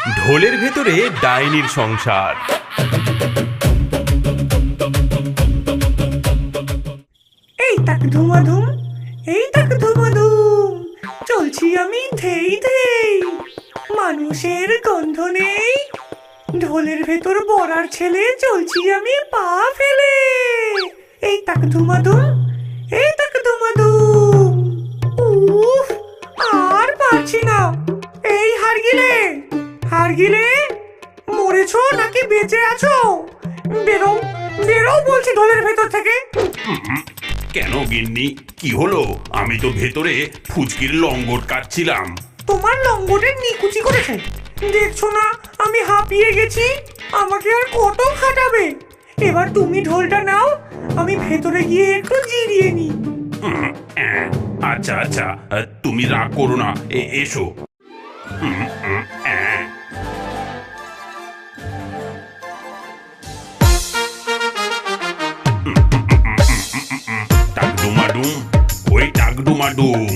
ঢোলের ভেতরে ডাইনির সংসার। এই তাক ধুমাধুম, এই তাক ধুমাধুম, চলছি আমি ধেই ধেই, মানুষের গন্ধ নেই, ঢোলের ভেতর বড়ার ছেলে চলছি আমি পা ফেলে। এই তাক ধুমাধুম, এই তাক ধুমাধুম, উফ, আর পারছি না। এই হারগিলে, হারগিলে, মরেছো নাকি বেঁচে আছো? বেরো, বেরো বলছি ঢোলের ভেতর থেকে। কেন গিন্নি, কি হলো? আমি তো ভেতরে ফুচকির লঙ্গট কাটছিলাম। তোমার লঙ্গটের নিকুচি করেছে, দেখছো না আমি হাঁপিয়ে গেছি। আমাকে আর কত খাটাবে? এবার তুমি ঢোলটা নাও, আমি ভেতরে গিয়ে একটু জিরিয়ে নি। আচ্ছা আচ্ছা, তুমি রাগ করো না, এসো। টাকডুমাডুম, ওই টাকডুমাডুম,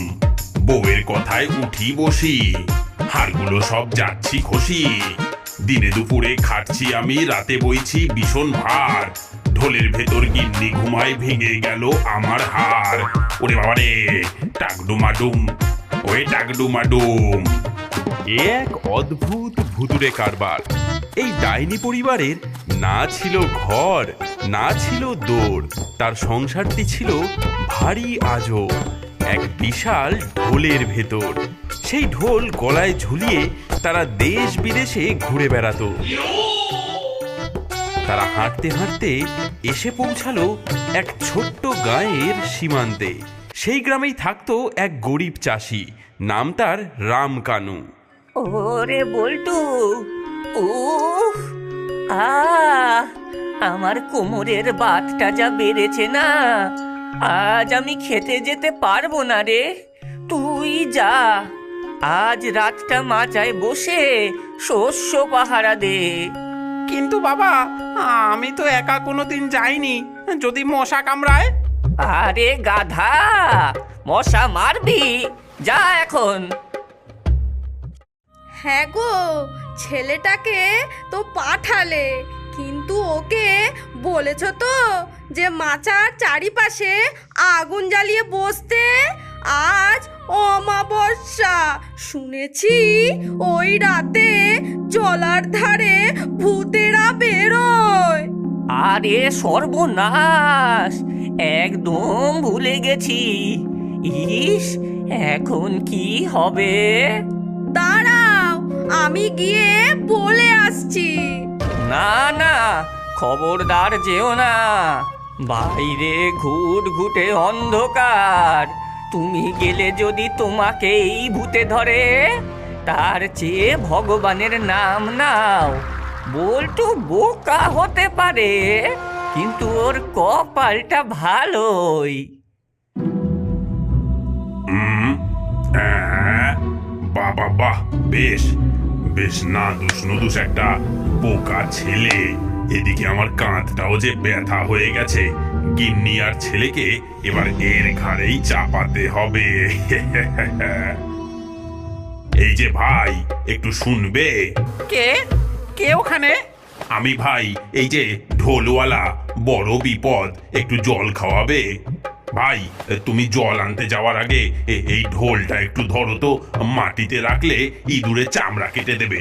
বউয়ের কথায় উঠি বসি, হাড়গুলো সব যাচ্ছি খসি। দিনে দুপুরে খাচ্ছি আমি, রাতে বইছি ভীষণ ভার, ঢোলের ভেতর গিন্নি ঘুমায়, ভেঙে গেল আমার হাড়। ওরে বাবারে, টাকডুমাডুম, ওই টাকডুমাডুম। এক অদ্ভুত ভুতুড়ে কারবার। এই ডাইনি পরিবারের না ছিল ঘর, না ছিল দোর, তার সংসারটি ছিল ভারী আজব, এক বিশাল ঢোলের ভেতর। সেই ঢোল গলায় ঝুলিয়ে তারা দেশ বিদেশে ঘুরে বেড়াতো। তারা হাঁটতে হাঁটতে এসে পৌঁছালো এক ছোট্ট গাঁয়ের সীমান্তে। সেই গ্রামেই থাকতো এক গরিব চাষি, নাম তার রামকানু। ওরে বল্টু, উফ, আমার কোমরের বাতটা যা বেড়েছে না, আজ আমি খেতে যেতে পারবো না রে। তুই যা, আজ রাতটা মাচায় বসে শস্য পাহারা দে। কিন্তু বাবা, আমি তো একা কোনোদিন যাইনি, যদি মশা কামড়ায়? আরে গাধা, মশা মারবি? যা এখন। হ্যাঁ গো, ছেলেটাকে তো পাঠালে, কিন্তু ওকে বলেছ তো যে মাচার চারিপাশে আগুন জ্বালিয়ে বসতে? আজ অমাবস্যা, শুনেছি ওই রাতে জলার ধারে ভূতেরা বেরোয়। আরে সর্বনাশ, একদম ভুলে গেছি। ইস, এখন কি হবে? দাঁড়াও, আমি গিয়ে বলে আসছি। না না, খবরদার যেও না, বাইরে ঘুট ঘুটে অন্ধকার, তুমি গেলে যদি তোমাকেই ভূতে ধরে, তার চেয়ে ভগবানের নাম নাও। বল্টু বোকা হতে পারে, কিন্তু ওর কপালটা ভালোই। বাবা বাহ, বেশ বেশ নাদুস নুদুস একটা বোকা ছেলে। এদিকে আমার কাঁধটাও যে ব্যথা হয়ে গেছে, গিন্নি আর ছেলেকে এবার এর ঘাড়েই চাপাতে হবে। এই যে ভাই, একটু শুনবে? কে কে ওখানে? আমি ভাই, এই যে ঢোলওয়ালা, বড় বিপদ, একটু জল খাওয়াবে? ভাই, তুমি জল আনতে যাওয়ার আগে এই ঢোলটা একটু ধরো তো, মাটিতে রাখলে ইঁদুরে চামড়া কেটে দেবে।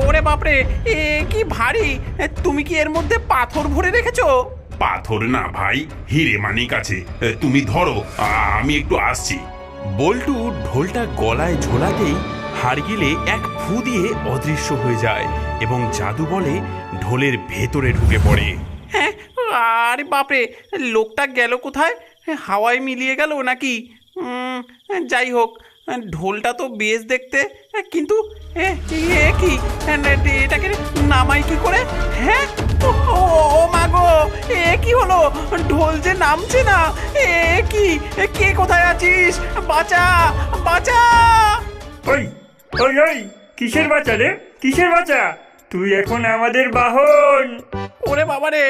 ওরে বাপরে, এ কি ভারী! তুমি কি এর মধ্যে পাথর ভরে রেখেছো? পাথর না ভাই, হিরে মানিক আছে। তুমি ধরো, আমি একটু আসছি। বল্টু ঢোলটা গলায় ঝোলাতেই হাড়গিলে এক ফু দিয়ে অদৃশ্য হয়ে যায় এবং জাদু বলে ঢোলের ভেতরে ঢুকে পড়ে। হ্যাঁ, আরে বাপরে, লোকটা গেল কোথায়? হাওয়ায় মিলিয়ে গেল নাকি? যাই হোক, ঢোলটা তো বেশ দেখতে, কিন্তু কি এটাকে নামাই কি করে? হ্যাঁ, ও মা গো, এ কি হলো? ঢোল যে নামছে না। কি, কে কোথায় আছিস? বাঁচা, বাঁচা! ওই ওই ওই, কিসের বাঁচা রে? কিসের বাঁচা? তুই এখন আমাদের বাহন। ওরে বাবারে,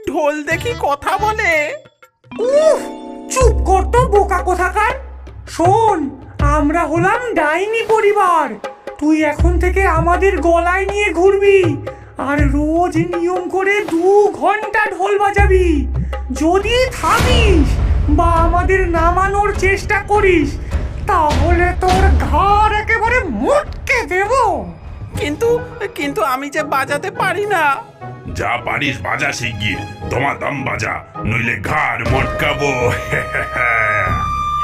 ঢোল দেখি কথা বলে। উফ, চুপ কর তো বোকা কোথাকার। শোন, আমরা হলাম ডাইনি পরিবার। তুই এখন থেকে আমাদের গলায় নিয়ে ঘুরবি আর রোজ নিয়ম করে 2 ঘন্টা ঢোল বাজাবি। যদি থামিস বা আমাদের নামানোর চেষ্টা করিস তাহলে তোর ঘাড় একেবারে মুটকে দেব। কিন্তু কিন্তু আমি যে বাজাতে পারি না। যা পারিস বাজা শিগগির, তোমার দম বাজা, নইলে ঘাড় মটকাবো।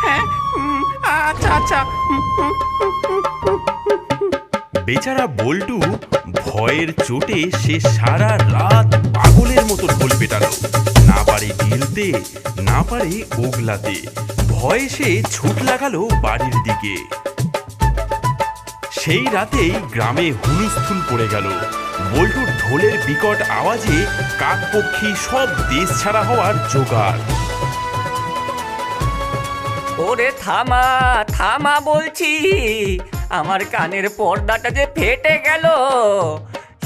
হ্যাঁ, আচ্ছা আচ্ছা। বেচারা বল্টু ভয়ের চোটে সে সারা রাত পাগলের মতো ঢোল পেটালো। না পারে ঢিলতে, না পারে ওগলাতে। ভয়ে সে ছুট লাগালো বাড়ির দিকে। সেই রাতেই গ্রামে হুলস্থুল পড়ে গেল। বল্টুর ঢোলের বিকট আওয়াজে কাকপক্ষী সব দেশ ছাড়া হওয়ার জোগাড়। ওরে থামা থামা বলছি, আমার কানের পর্দাটা যে ফেটে গেল।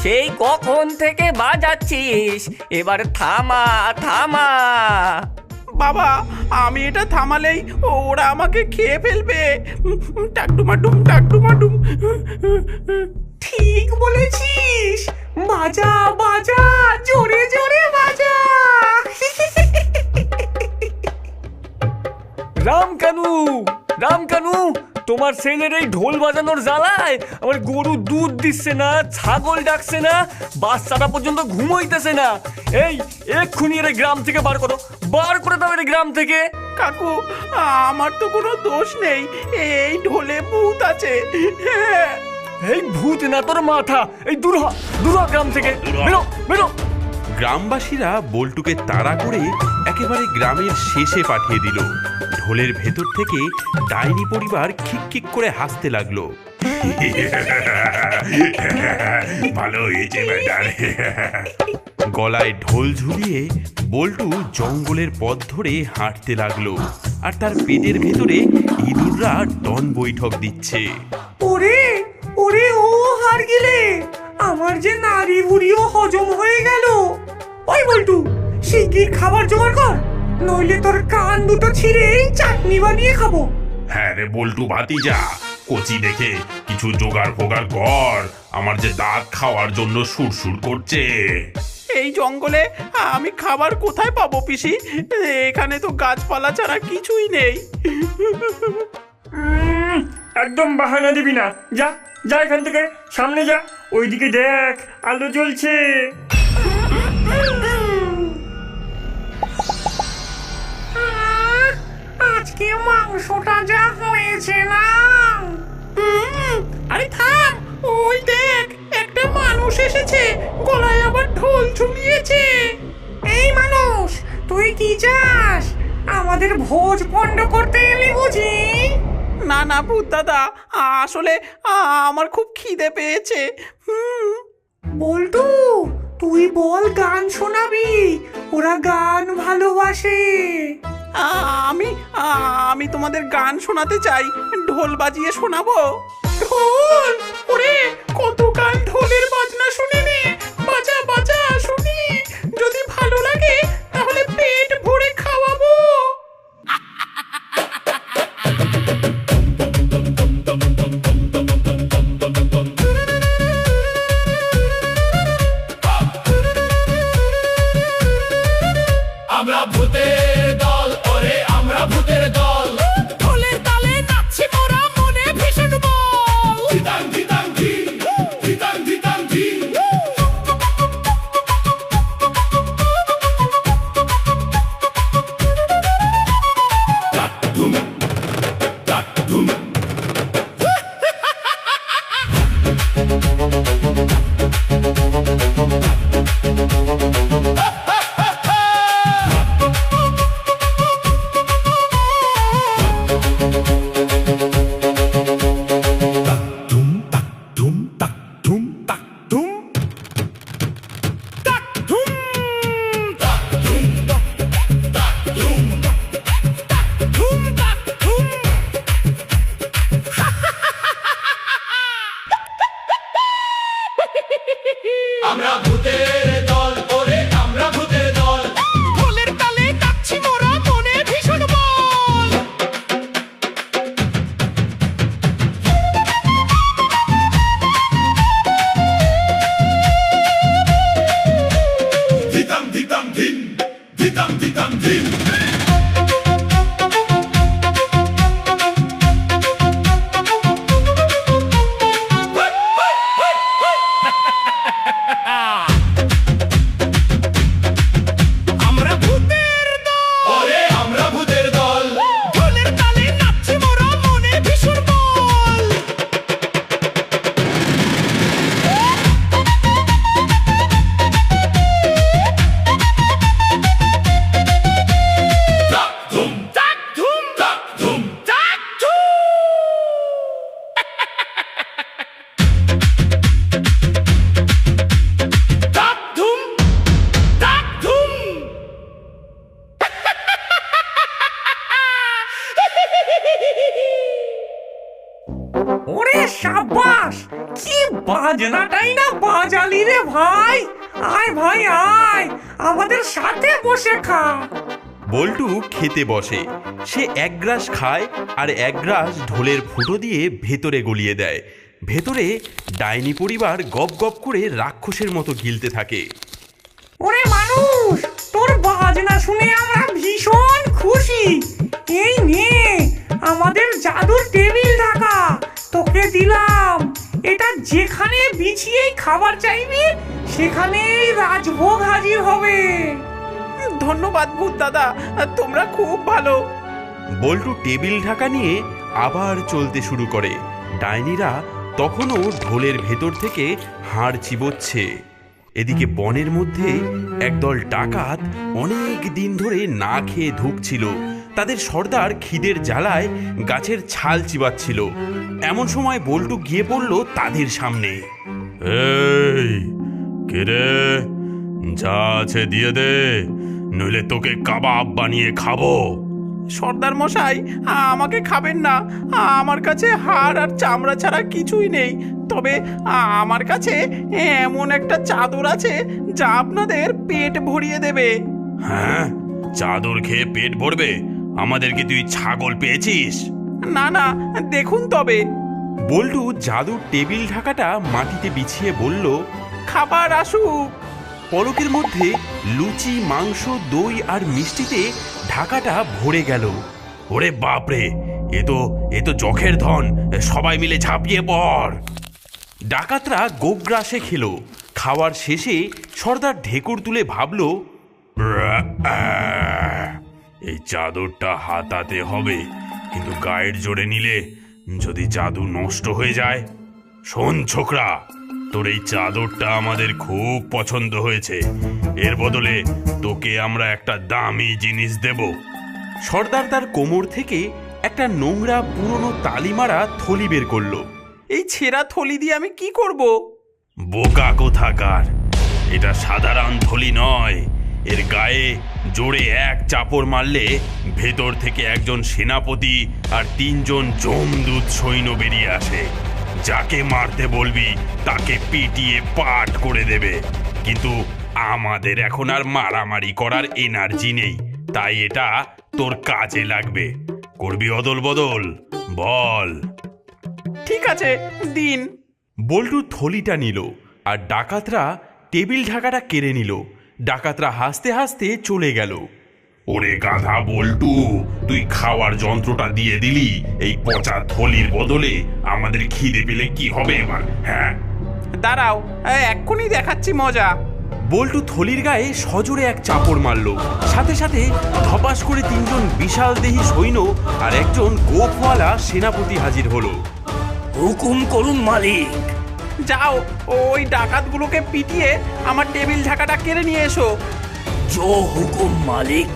সেই কখন থেকে বাজাচ্ছিস, এবার থামা থামা। বাবা, আমি এটা থামালেই ওরা আমাকে খেয়ে ফেলবে। টাকডুমাডুম টাকডুমাডুম। ঠিক বলেছিস, বাজা বাজা, জোরে জোরে বাজা। রামকানু, রামকানু, তোমার ছেলের এই ঢোল বাজানোর জ্বালায় আমার গরু দুধ দিচ্ছে না, ছাগল ডাকছে না, বাচ্চাটা পর্যন্ত ঘুমোইতেছে না। এই এক্ষুনি এর গ্রাম থেকে বার করো, বার করে দাও এর গ্রাম থেকে। কাকু, আমার তো কোনো দোষ নেই, এই ঢোলে ভূত আছে। এই ভূত না তোর মাথা, এই দূর হ, দূর হ গ্রাম থেকে, বেরো বেরো। গ্রামবাসীরা বল্টুকে তাড়া করে একেবারে গ্রামের শেষে পাঠিয়ে দিল। ঢোলের ভেতর থেকে ডাইনি পরিবার খিকখিক করে হাসতে লাগলো। ভালো হয়েছে বেটার। গলায় ঢোল ঝুলিয়ে বল্টু জঙ্গলের পথ ধরে হাঁটতে লাগলো। আর তার পেটের ভেতরে ইঁদুররা ডন বৈঠক দিচ্ছে। ওরে ওরে, ও হার গেলে, আমার যে নাড়ি ভুড়িও হজম হয়ে গেল। ওই বল্টু, শিগগির খাবার জোগাড় কর, নইলে তোর কান দুটো ছিঁড়ে চাটনি বানিয়ে খাবো। হ্যাঁ রে বল্টু ভাতিজা, কচি দেখে কিছু জোগাড় ফোগাড় কর, আমার যে দাঁত খাওয়ার জন্য সুরসুর করছে। এই জঙ্গলে আমি খাবার কোথায় পাবো পিসি? এখানে তো গাছপালা ছাড়া কিছুই নেই। একদম বাহানা দিবি না, যা যা এখান থেকে, সামনে যা, ওইদিকে দেখ আলো জ্বলছে। আজকে মাংসটা যা হয়েছে না। আরে থাম, ওই দেখ একটা মানুষ এসেছে, গলায় আবার ঢোল ঝুলিয়েছে। এই মানুষ, তুই কি চাস? আমাদের ভোজ পণ্ড করতে এলি বুঝি? না না ভূত দাদা, আসলে আমার খুব খিদে পেয়েছে। বল্টু, তুই বল গান শোনাবি, ওরা গান ভালোবাসে। আমি আমি তোমাদের গান শোনাতে চাই, ঢোল বাজিয়ে শোনাবো। ঢোল, ওরে কত গান ঢোলের বাজনা শুনিনি, বাজা বাজা শুনি, যদি ভালো লাগে তাহলে পেট ভরে খাওয়াবো। আমরা ভূতের দল, ওরে আমরা ভূতের দল, ঢোলের তালে নাচছি মোরা, মনে ভীষণ বল। ধিতাং ধিতাং ধি, ধিতাং ধিতাং ধি, ওরে সাবাস, কি বাজনাটাই না বাজালি রে ভাই। আয় ভাই আয়, আমাদের সাথে বসে খা। বল্টু খেতে বসে। সে এক গ্রাস খায় আর এক গ্রাস ঢোলের ফুটো দিয়ে ভেতরে গলিয়ে দেয়। ভেতরে ডাইনি পরিবার গপ গপ করে রাক্ষসের মতো গিলতে থাকে। ওরে মানুষ, তোর বাজনা শুনে আমরা ভীষণ খুশি। এই নে আমাদের জাদুর টেবিল ঢাকা, তোকে দিলাম। এটা যেখানে বিছিয়েই খাবার চাইবি সেখানেই রাজভোগ হাজির হবে। ধন্যবাদ ভূত দাদা, তোমরা খুব ভালো। বল্টু টেবিল ঢাকা নিয়ে আবার চলতে শুরু করে। ডাইনিরা তখনও ঢোলের ভেতর থেকে হাড় চিবোচ্ছে। এদিকে বনের মধ্যে একদল ডাকাত অনেক দিন ধরে না খেয়ে ধুঁকছিল। তাদের সর্দার খিদের জ্বালায় গাছের ছাল চিবাচ্ছিল। এমন সময় বল্টু গিয়ে পড়ল তাদের সামনে। এই কে রে, যা আছে দিয়ে দে, নইলে তোকে কাবাব বানিয়ে খাবো। সর্দার মশাই, আমাকে খাবেন না। আমার কাছে হাড় আর চামড়া ছাড়া কিছুই নেই। তবে আমার কাছে এমন একটা চাদর আছে যা আপনাদের পেট ভরিয়ে দেবে। হ্যাঁ, চাদর খেয়ে পেট ভরবে? আমাদেরকে তুই ছাগল পেয়েছিস? না না, দেখুন তবে। বল্টু জাদুর টেবিল ঢাকাটা মাটিতে বিছিয়ে বলল, খাবার আসুক। পলকের মধ্যে লুচি, মাংস, দই আর মিষ্টিতে ঢাকাটা ভরে গেল। ওরে বাপরে, এ তো জখের ধন। সবাই মিলে ঝাঁপিয়ে পড়। ডাকাতরা গোগ্রাসে খেলো। খাওয়ার শেষে সর্দার ঢেকুর তুলে ভাবল, এই চাদরটা হাতাতে হবে, কিন্তু গায়ের জোরে নিলে যদি জাদু নষ্ট হয়ে যায়। শোন ছোকরা, তোর এই চাদরটা আমাদের খুব পছন্দ হয়েছে। এর বদলে তোকে আমরা একটা দামি জিনিস দেব। সর্দার তার কোমর থেকে একটা নোংরা পুরনো তালিমারা থলি বের করলো। এই ছেঁড়া থলি দিয়ে আমি কি করব? বোকা কোথাকার, এটা সাধারণ থলি নয়। এর গায়ে জোরে এক চাপড় মারলে ভেতর থেকে একজন সেনাপতি আর 3 জন জমদূত সৈন্য বেরিয়ে আসে। যাকে মারতে বলবি তাকে পিটিয়ে পাট করে দেবে। কিন্তু আমাদের এখন আর মারামারি করার এনার্জি নেই, তাই এটা তোর কাজে লাগবে। করবি অদল বদল? বল। ঠিক আছে, দিন। বল্টু থলিটা নিল আর ডাকাতরা টেবিল ঢাকাটা কেড়ে নিল। ডাকাতরা হাসতে হাসতে চলে গেল। ওরে গাধা বল্টু, তুই খাওয়ার যন্ত্রটা দিয়ে দিলি এই পচা থলির বদলে। আমাদের খিদে পেলে কি হবে এবার? হ্যাঁ, দাঁড়াও, এক্ষুনি দেখাচ্ছি মজা। বল্টু থলির গায়ে সজোরে এক চাপড় মারল। সাথে সাথে ধপাস করে 3 জন বিশাল দেহী সৈন্য আর একজন গোফওয়ালা সেনাপতি হাজির হলো। হুকুম করুন মালিক। যাও, ওই ডাকাতগুলোকে পিটিয়ে আমার টেবিল ঢাকাটা কেড়ে নিয়ে এসো। জো হুকুম মালিক।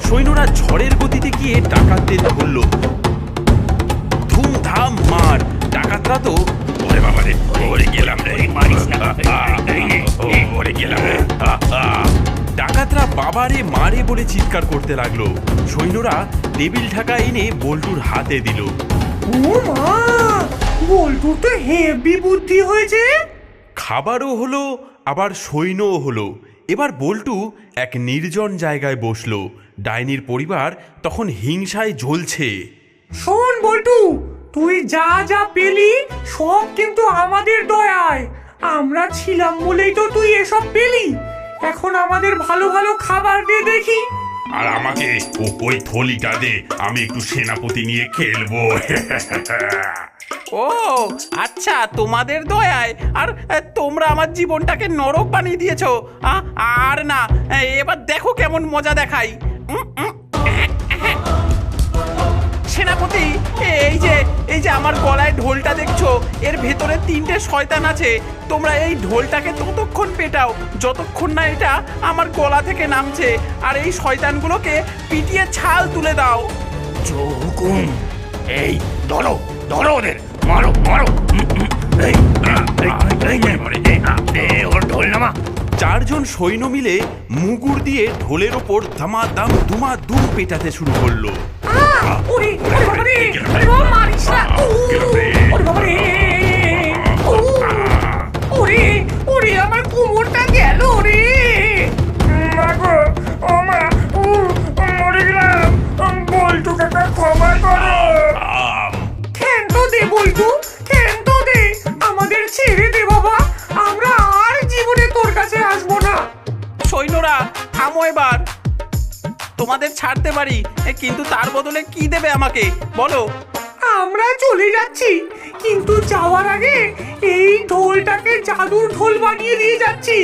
সৈন্যরা ঝড়ের গতিতে গিয়ে ডাকাতদের ধরল। ধুমধাম মার। ডাকাতরা তো ওরে বাবা রে, ওরে গেলাম রে, ওরে গেলাম রে। ডাকাতরা বাবারে মারে বলে চিৎকার করতে লাগলো। সৈন্যরা টেবিল ঢাকা এনে বল্টুর হাতে দিল। ও মা, বল্টুর তো হেভি বুদ্ধি হয়েছে। খাবারও হলো আবার সৈন্যও হলো। এবার বল্টু এক নির্জন জায়গায় বসলো। ডাইনির পরিবার তখন হিংসায় জ্বলছে। শোন বল্টু, তুই যা যা পেলি সব কিন্তু আমাদের দয়ায়। আমরা ছিলাম বলেই তো তুই এসব পেলি। এখন আমাদের ভালো ভালো খাবার দে দেখি। আর আমাকে ওই থলিটা দে, আমি একটু সেনাপতি নিয়ে খেলবো। ও আচ্ছা, তোমাদের দয়ায়। আর তোমরা আমার জীবনটাকে নরক বানিয়ে দিয়েছো। আর না, এবার দেখো কেমন মজা দেখাই। সেনাপতি, এই যে আমার গলায় ঢোলটা দেখছো, এর ভেতরে 3টে শয়তান আছে। তোমরা এই ঢোলটাকে ততক্ষণ পেটাও যতক্ষণ না এটা আমার গলা থেকে নামছে। আর এই শয়তানগুলোকে পিটিয়ে ছাল তুলে দাও। জো হুকুম। এই ধরো ধরো ওদের, মারো মারো। ওর ঢোল নামা। 4 জন সৈন্য মিলে মুগুর দিয়ে ঢোলের ওপর ধামাধাম ধুমাধুম পেটাতে শুরু করলো। ওরে ওরে বাবা রে, ওরে বাবা মারিস না, ওরে বাবা রে, ওরে ওরে আমার কোমরটা গেল রে। মাগো, ও মা, মরে গেলাম। বল্টু কাকা ক্ষমা করো। ক্ষান্ত দে বল্টু, ক্ষান্ত দে, আমাদের ছেড়ে দে বাবা, আমরা আর জীবনে তোর কাছে আসবো না। সৈন্যরা থামো এবার, তোমাদের ছাড়তে পারি, কিন্তু তার বদলে কি দেবে আমাকে বলো? আমরা চলে যাচ্ছি, কিন্তু যাওয়ার আগে এই ঢোলটাকে জাদুর ঢোল বানিয়ে দিয়ে যাচ্ছি।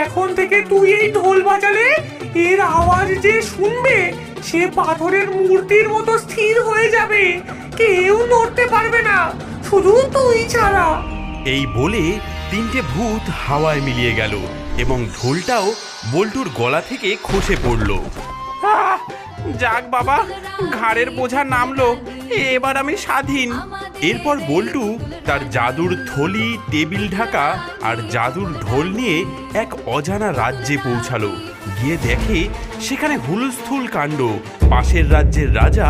এখন থেকে তুই এই ঢোল বাজালে এর আওয়াজ যে শুনবে সে পাথরের মূর্তির মতো স্থির হয়ে যাবে, কেউ নড়তে পারবে না, শুধু তুই ছাড়া। এই বলে তিনটে ভূত হাওয়ায় মিলিয়ে গেল এবং ঢোলটাও বল্টুর গলা থেকে খসে পড়ল। আহ, যাক বাবা, ঘাড়ের বোঝা নামলো, এবার আমি স্বাধীন। এরপর বল্টু তার জাদুর থলি, টেবিল ঢাকা আর জাদুর ঢোল নিয়ে এক অজানা রাজ্যে পৌঁছালো। গিয়ে দেখে সেখানে হুলস্থুল কাণ্ড। পাশের রাজ্যের রাজা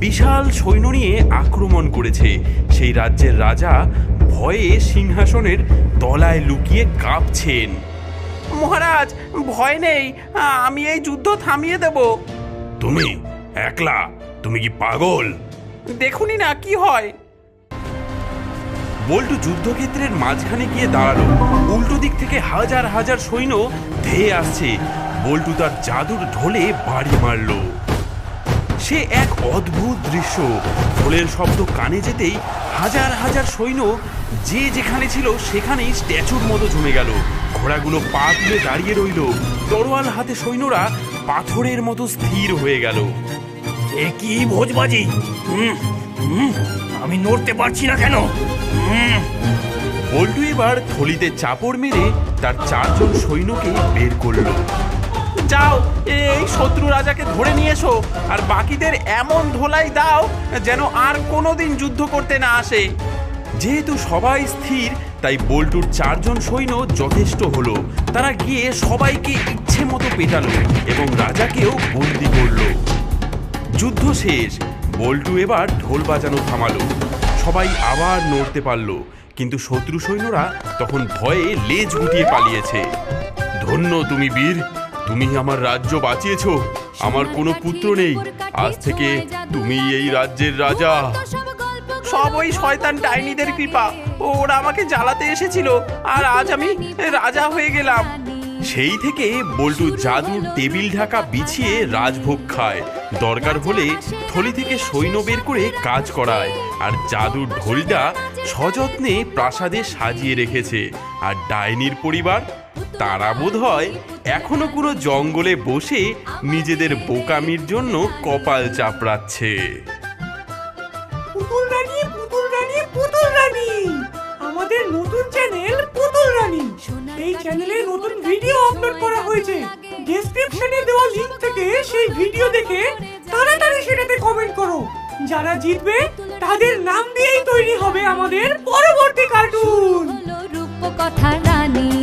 বিশাল সৈন্য নিয়ে আক্রমণ করেছে। সেই রাজ্যের রাজা ভয়ে সিংহাসনের তলায় লুকিয়ে কাঁপছেন। মহারাজ, ভয় নেই, আমি এই যুদ্ধ থামিয়ে দেব। তুমি একলা? তুমি কি পাগল? দেখুনি না কি হয়। বল্টু যুদ্ধক্ষেত্রের মাঝখানে গিয়ে দাঁড়ালো। উল্টো দিক থেকে হাজার হাজার সৈন্য ধেয়ে আসছে। বল্টু তার জাদুর ঢোলে বাড়ি মারল। সে এক অদ্ভুত দৃশ্য। ঢোলের শব্দ কানে যেতেই হাজার হাজার সৈন্য যে যেখানে ছিল সেখানেই স্ট্যাচুর মতো জমে গেল। ঘোড়াগুলো পা তুলে দাঁড়িয়ে রইল। তরোয়াল হাতে সৈন্যরা পাথরের মতো স্থির হয়ে গেল। এ কি ভোজবাজি! আমি নড়তে পারছি না কেন? বল্টু এবার থলিতে চাপড় মেরে তার চারজন সৈন্যকে বের করলো। যাও, এই শত্রু রাজাকে ধরে নিয়ে এসো, আর বাকিদের এমন ধোলাই দাও যেন আর কোনোদিন যুদ্ধ করতে না আসে। যেহেতু সবাই স্থির, তাই বল্টুর চারজন সৈন্য যথেষ্ট হলো। তারা গিয়ে সবাইকে ইচ্ছে মতো পেটালো এবং রাজাকেও বন্দি করলো। যুদ্ধ শেষ। বল্টু এবার ঢোল বাজানো থামালো। সবাই আবার নড়তে পারলো, কিন্তু শত্রু সৈন্যরা তখন ভয়ে লেজ গুটিয়ে পালিয়েছে। ধন্য তুমি বীর, তুমি আমার রাজ্য বাঁচিয়েছো। আমার কোনো পুত্র নেই, আজ থেকে তুমি এই রাজ্যের রাজা। সব ওই শয়তান ডাইনিদের কৃপা, ওরা আমাকে জ্বালাতে এসেছিল, আর আজ আমি রাজা হয়ে গেলাম। সেই থেকে বল্টু জাদুর টেবিল ঢাকা বিছিয়ে রাজভোগ খায়। দরকার হলে থলি থেকে সৈন্য বের করে কাজ করায়, আর জাদুর ঢোলটা সযত্নে প্রাসাদে সাজিয়ে রেখেছে। আর ডাইনির পরিবার, তারা বোধহয় এখনো পুরো জঙ্গলে বসে নিজেদের বোকামির জন্য কপাল চাপড়াচ্ছে। পুতুল রানী, পুতুল রানী, পুতুল রানী, আমাদের নতুন চ্যানেল পুতুল রানী। এই চ্যানেলে নতুন ভিডিও আপলোড করা হয়েছে। ডেসক্রিপশনে দেওয়া লিংক থেকে সেই ভিডিও দেখে তাড়াতাড়ি সেটাতে কমেন্ট করো। যারা জিতবে তাদের নাম দিয়েই তৈরি হবে আমাদের পরবর্তী কার্টুন। রূপকথা রানী।